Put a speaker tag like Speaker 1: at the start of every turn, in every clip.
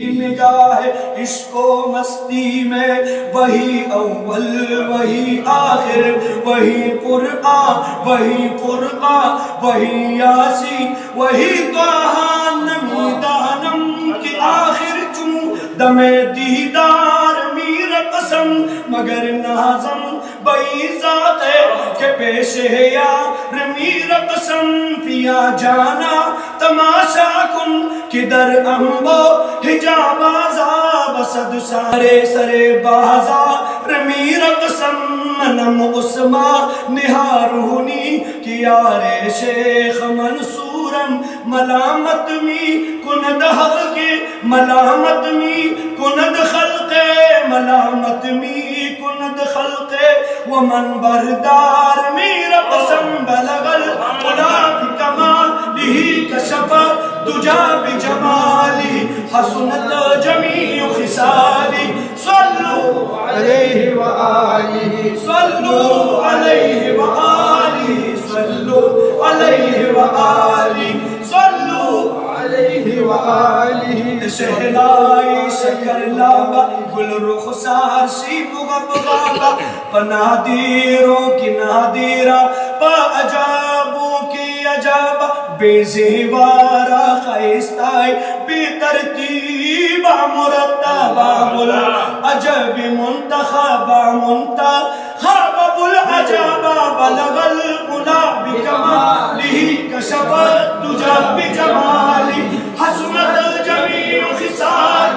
Speaker 1: نگاہ عشق و مستی میں وہی اول وہی آخر، وہی قرآن وہی فرقان وہی یاسین وہی طٰہٰ نمی دانم کہ آخر چوں دم دیدار میر قسم مگر نازم بئی ذات ہے کہ پیش ہے یار میر قسم پیا جانا تماشا کن کہ در امبو حجاب آزا بسد سارے سرے بازا رمیر قسم منم اسما نہارونی کہ یار شیخ منصورم ملامت می کند حق کے ملامت می کند خلق ملامت می کند خلق ومن بردار میر قسم بلغ العلا بکمالہ کشف دجا بجمالہ حسنت جمیع خصالہ صلو علیہ وآلہ صلو علیہ وآلہ صلو علیہ وآلہ صلو علیہ وآلہ شہلائی شکر لابا گل رخسار سیب غبغابا پنادیروں کی نادیرہ پا عجابوں کی عجابہ بے زیوارہ خیستائی بے ترتیبہ مرتبہ بالعجب منتخبہ منتخبہ بالعجابہ بلغ العلا بکمالہ کشف الدجا بجمالہ حسنت جمیع خصال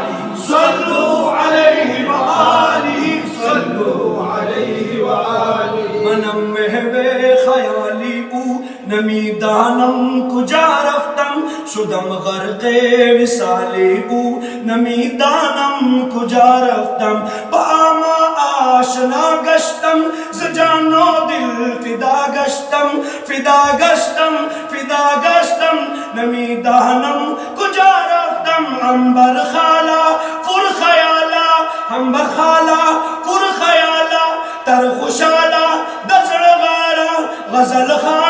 Speaker 1: صلو علیہ وآلہ صلو علیہ وآلہ منم محو خیالی او نمی دانم کجا رفتم شدم غرق وصالی او نمی دانم کجا رفتم باما آشنا گشتم زجان و دل فدا گشتم فدا گشتم فدا گشتم نمی دانم کجا رفتم عنبر خالا پر خیالا عنبر خالا پر خیالا تر خوشالا دزڑ غارا غزل خالا